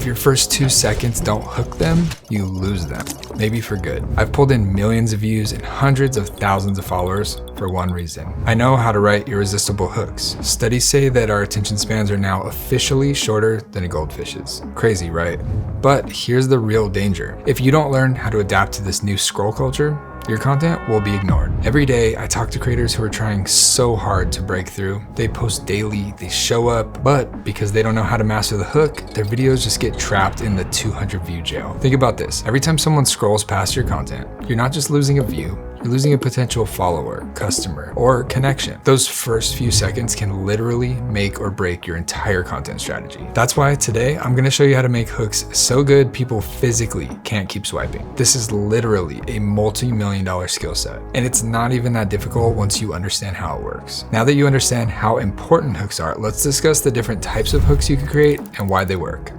If your first 2 seconds don't hook them, you lose them, maybe for good. I've pulled in millions of views and hundreds of thousands of followers for one reason. I know how to write irresistible hooks. Studies say that our attention spans are now officially shorter than a goldfish's. Crazy, right? But here's the real danger. If you don't learn how to adapt to this new scroll culture, your content will be ignored. Every day, I talk to creators who are trying so hard to break through. They post daily, they show up, but because they don't know how to master the hook, their videos just get trapped in the 200 view jail. Think about this. Every time someone scrolls past your content, you're not just losing a view, you're losing a potential follower, customer, or connection. Those first few seconds can literally make or break your entire content strategy. That's why today, I'm gonna show you how to make hooks so good people physically can't keep swiping. This is literally a multi-million-dollar skill set. And it's not even that difficult once you understand how it works. Now that you understand how important hooks are, let's discuss the different types of hooks you can create and why they work.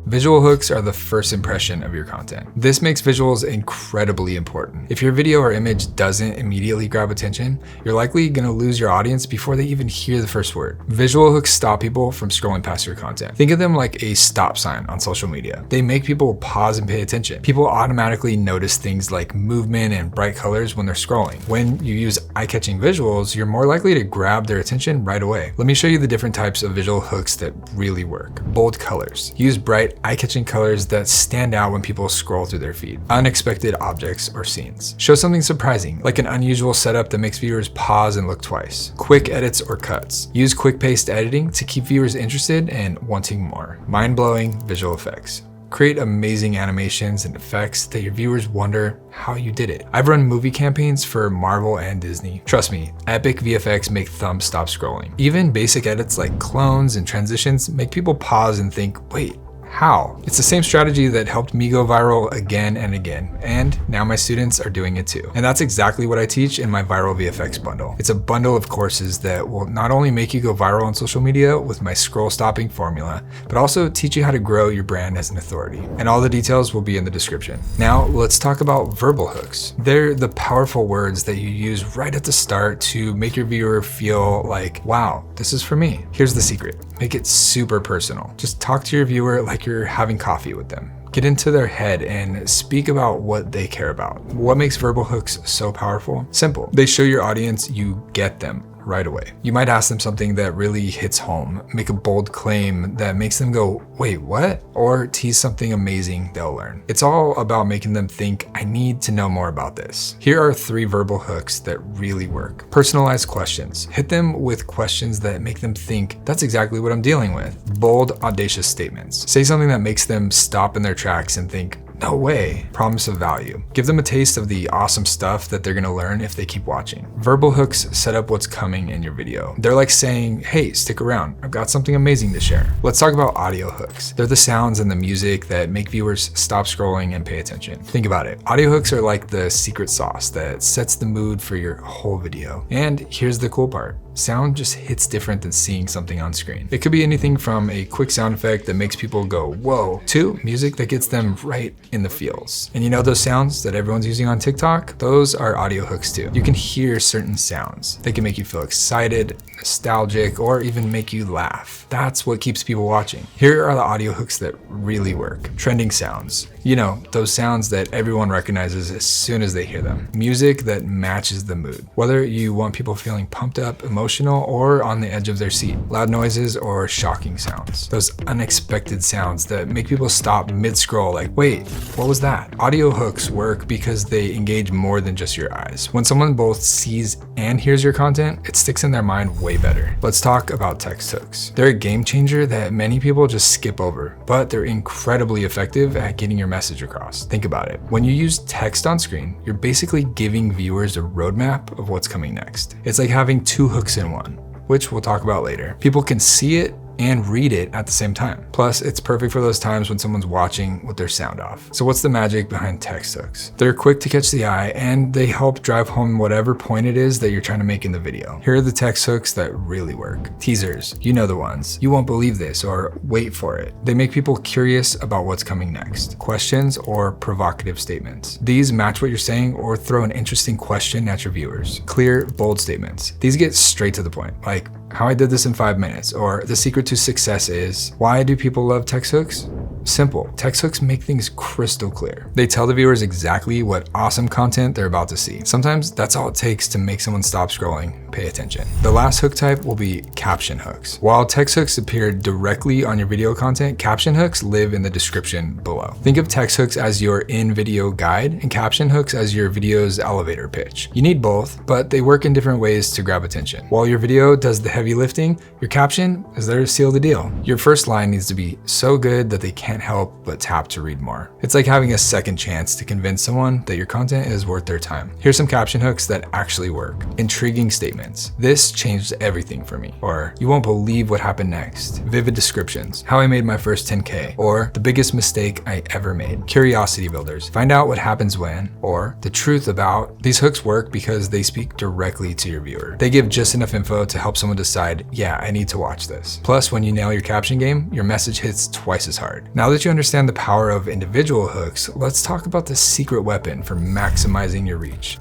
Visual hooks are the first impression of your content. This makes visuals incredibly important. If your video or image doesn't immediately grab attention, you're likely gonna lose your audience before they even hear the first word. Visual hooks stop people from scrolling past your content. Think of them like a stop sign on social media. They make people pause and pay attention. People automatically notice things like movement and bright colors when they're scrolling. When you use eye-catching visuals, you're more likely to grab their attention right away. Let me show you the different types of visual hooks that really work. Bold colors. Use bright, eye-catching colors that stand out when people scroll through their feed. Unexpected objects or scenes. Show something surprising, like an unusual setup that makes viewers pause and look twice. Quick edits or cuts. Use quick paste editing to keep viewers interested and wanting more. Mind-blowing visual effects. Create amazing animations and effects that your viewers wonder how you did it. I've run movie campaigns for Marvel and Disney. Trust me, epic VFX make thumbs stop scrolling. Even basic edits like clones and transitions make people pause and think, wait, how? It's the same strategy that helped me go viral again and again, and now my students are doing it too. And that's exactly what I teach in my Viral VFX bundle. It's a bundle of courses that will not only make you go viral on social media with my scroll stopping formula, but also teach you how to grow your brand as an authority. And all the details will be in the description. Now let's talk about verbal hooks. They're the powerful words that you use right at the start to make your viewer feel like, wow, this is for me. Here's the secret. Make it super personal. Just talk to your viewer like you're having coffee with them. Get into their head and speak about what they care about. What makes verbal hooks so powerful? Simple. They show your audience you get them right away. You might ask them something that really hits home, make a bold claim that makes them go, wait, what? Or tease something amazing they'll learn. It's all about making them think, I need to know more about this. Here are 3 verbal hooks that really work. Personalized questions. Hit them with questions that make them think, that's exactly what I'm dealing with. Bold, audacious statements. Say something that makes them stop in their tracks and think, no way. Promise of value. Give them a taste of the awesome stuff that they're gonna learn if they keep watching. Verbal hooks set up what's coming in your video. They're like saying, hey, stick around. I've got something amazing to share. Let's talk about audio hooks. They're the sounds and the music that make viewers stop scrolling and pay attention. Think about it. Audio hooks are like the secret sauce that sets the mood for your whole video. And here's the cool part. Sound just hits different than seeing something on screen. It could be anything from a quick sound effect that makes people go, whoa, to music that gets them right in the feels. And you know those sounds that everyone's using on TikTok? Those are audio hooks too. You can hear certain sounds. They can make you feel excited, nostalgic, or even make you laugh. That's what keeps people watching. Here are the audio hooks that really work. Trending sounds. You know, those sounds that everyone recognizes as soon as they hear them. Music that matches the mood. Whether you want people feeling pumped up, emotional, or on the edge of their seat. Loud noises or shocking sounds. Those unexpected sounds that make people stop mid-scroll like, wait, what was that? Audio hooks work because they engage more than just your eyes. When someone both sees and hears your content, it sticks in their mind way better. Let's talk about text hooks. They're a game changer that many people just skip over, but they're incredibly effective at getting your message across. Think about it. When you use text on screen, you're basically giving viewers a roadmap of what's coming next. It's like having 2 hooks in one, which we'll talk about later. People can see it and read it at the same time. Plus, it's perfect for those times when someone's watching with their sound off. So what's the magic behind text hooks? They're quick to catch the eye and they help drive home whatever point it is that you're trying to make in the video. Here are the text hooks that really work. Teasers, you know the ones. You won't believe this, or wait for it. They make people curious about what's coming next. Questions or provocative statements. These match what you're saying or throw an interesting question at your viewers. Clear, bold statements. These get straight to the point, like, how I did this in 5 minutes, or the secret to success is, why do people love text hooks? Simple. Text hooks make things crystal clear. They tell the viewers exactly what awesome content they're about to see. Sometimes that's all it takes to make someone stop scrolling, pay attention. The last hook type will be caption hooks. While text hooks appear directly on your video content, caption hooks live in the description below. Think of text hooks as your in-video guide and caption hooks as your video's elevator pitch. You need both, but they work in different ways to grab attention. While your video does the heavy lifting, your caption is there to seal the deal. Your first line needs to be so good that they can't help but tap to read more. It's like having a second chance to convince someone that your content is worth their time. Here's some caption hooks that actually work. Intriguing statements. This changed everything for me. Or, you won't believe what happened next. Vivid descriptions. How I made my first 10K. Or, the biggest mistake I ever made. Curiosity builders. Find out what happens when. Or, the truth about. These hooks work because they speak directly to your viewer. They give just enough info to help someone decide, yeah, I need to watch this. Plus, when you nail your caption game, your message hits twice as hard. Now that you understand the power of individual hooks, let's talk about the secret weapon for maximizing your reach.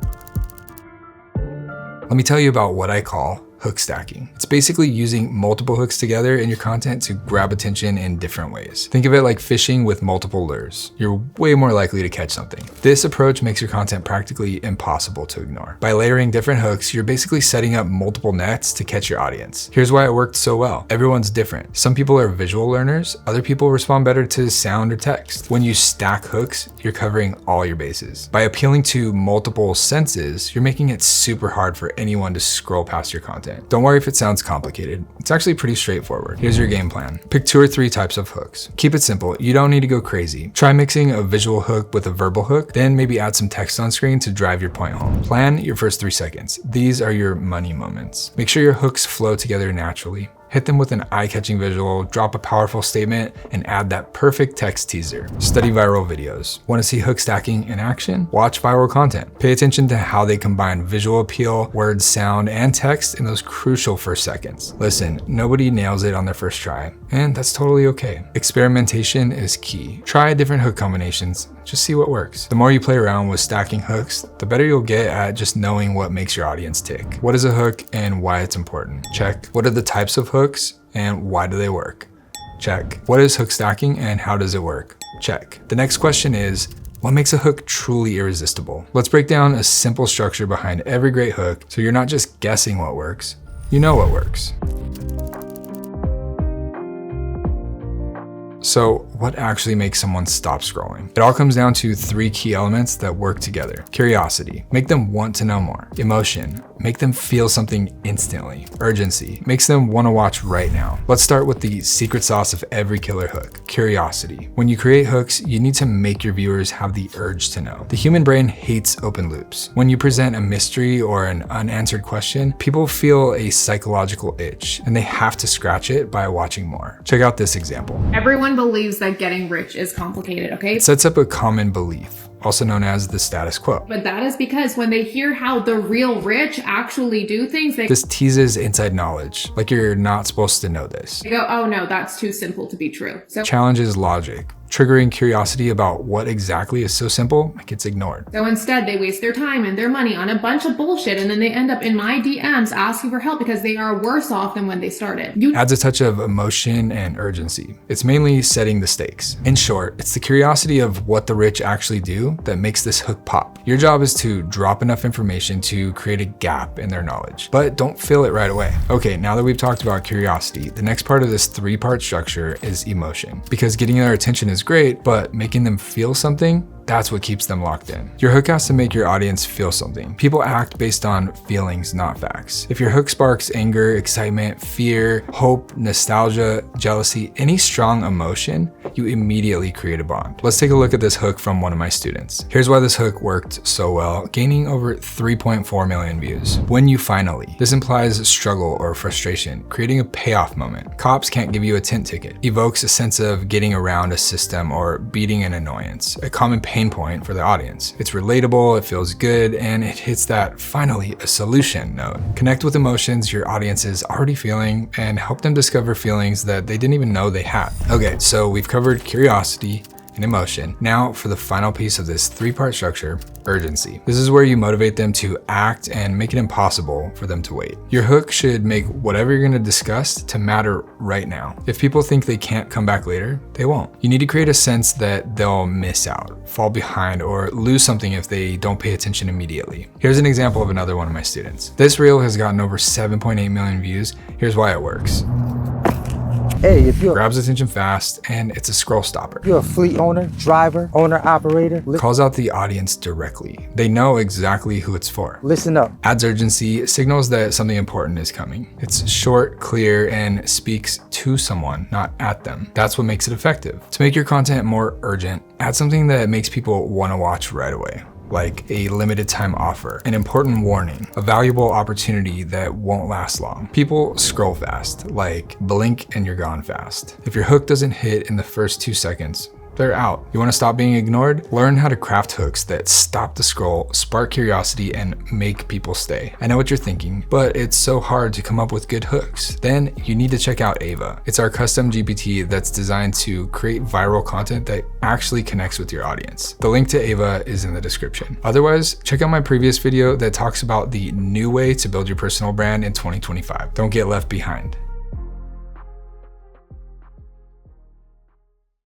Let me tell you about what I call hook stacking. It's basically using multiple hooks together in your content to grab attention in different ways. Think of it like fishing with multiple lures. You're way more likely to catch something. This approach makes your content practically impossible to ignore. By layering different hooks, you're basically setting up multiple nets to catch your audience. Here's why it worked so well. Everyone's different. Some people are visual learners, other people respond better to sound or text. When you stack hooks, you're covering all your bases. By appealing to multiple senses, you're making it super hard for anyone to scroll past your content. Don't worry if it sounds complicated. It's actually pretty straightforward. Here's your game plan. Pick 2 or 3 types of hooks. Keep it simple. You don't need to go crazy. Try mixing a visual hook with a verbal hook, then maybe add some text on screen to drive your point home. Plan your first 3 seconds. These are your money moments. Make sure your hooks flow together naturally. Hit them with an eye-catching visual, drop a powerful statement, and add that perfect text teaser. Study viral videos. Want to see hook stacking in action? Watch viral content. Pay attention to how they combine visual appeal, words, sound, and text in those crucial first seconds. Listen, nobody nails it on their first try, and that's totally okay. Experimentation is key. Try different hook combinations. Just see what works. The more you play around with stacking hooks, the better you'll get at just knowing what makes your audience tick. What is a hook and why it's important? Check. What are the types of hooks and why do they work? Check. What is hook stacking and how does it work? Check. The next question is, what makes a hook truly irresistible? Let's break down a simple structure behind every great hook so you're not just guessing what works, you know what works. So what actually makes someone stop scrolling? It all comes down to 3 key elements that work together. Curiosity, make them want to know more. Emotion, make them feel something instantly. Urgency, makes them want to watch right now. Let's start with the secret sauce of every killer hook, curiosity. When you create hooks, you need to make your viewers have the urge to know. The human brain hates open loops. When you present a mystery or an unanswered question, people feel a psychological itch and they have to scratch it by watching more. Check out this example. Everyone believes that getting rich is complicated, okay? It sets up a common belief, also known as the status quo. But that is because when they hear how the real rich actually do things, this teases inside knowledge, like you're not supposed to know this. They go, oh no, that's too simple to be true. So challenges logic. Triggering curiosity about what exactly is so simple gets ignored. So instead, they waste their time and their money on a bunch of bullshit, and then they end up in my DMs asking for help because they are worse off than when they started. Adds a touch of emotion and urgency. It's mainly setting the stakes. In short, it's the curiosity of what the rich actually do that makes this hook pop. Your job is to drop enough information to create a gap in their knowledge, but don't fill it right away. Okay, now that we've talked about curiosity, the next part of this 3-part structure is emotion. Because getting their attention is great, but making them feel something, that's what keeps them locked in. Your hook has to make your audience feel something. People act based on feelings, not facts. If your hook sparks anger, excitement, fear, hope, nostalgia, jealousy, any strong emotion, you immediately create a bond. Let's take a look at this hook from one of my students. Here's why this hook worked so well, gaining over 3.4 million views. When you finally. This implies struggle or frustration, creating a payoff moment. Cops can't give you a tint ticket. Evokes a sense of getting around a system or beating an annoyance, a common pain point for the audience. It's relatable, it feels good, and it hits that finally a solution note. Connect with emotions your audience is already feeling and help them discover feelings that they didn't even know they had. Okay, so we've covered curiosity, and emotion. Now for the final piece of this 3-part structure, urgency. This is where you motivate them to act and make it impossible for them to wait. Your hook should make whatever you're gonna discuss to matter right now. If people think they can't come back later, they won't. You need to create a sense that they'll miss out, fall behind, or lose something if they don't pay attention immediately. Here's an example of another one of my students. This reel has gotten over 7.8 million views. Here's why it works. Hey, if you're Grabs attention fast, and it's a scroll stopper. a fleet owner, driver, owner-operator, Calls out the audience directly. They know exactly who it's for. listen up. Adds urgency, signals that something important is coming. It's short, clear, and speaks to someone, not at them. That's what makes it effective. To make your content more urgent, add something that makes people want to watch right away, like a limited time offer, an important warning, a valuable opportunity that won't last long. People scroll fast, like blink and you're gone fast. If your hook doesn't hit in the first 2 seconds, they're out. You want to stop being ignored? Learn how to craft hooks that stop the scroll, spark curiosity, and make people stay. I know what you're thinking, but it's so hard to come up with good hooks. Then you need to check out Ava. It's our custom GPT that's designed to create viral content that actually connects with your audience. The link to Ava is in the description. Otherwise, check out my previous video that talks about the new way to build your personal brand in 2025. Don't get left behind.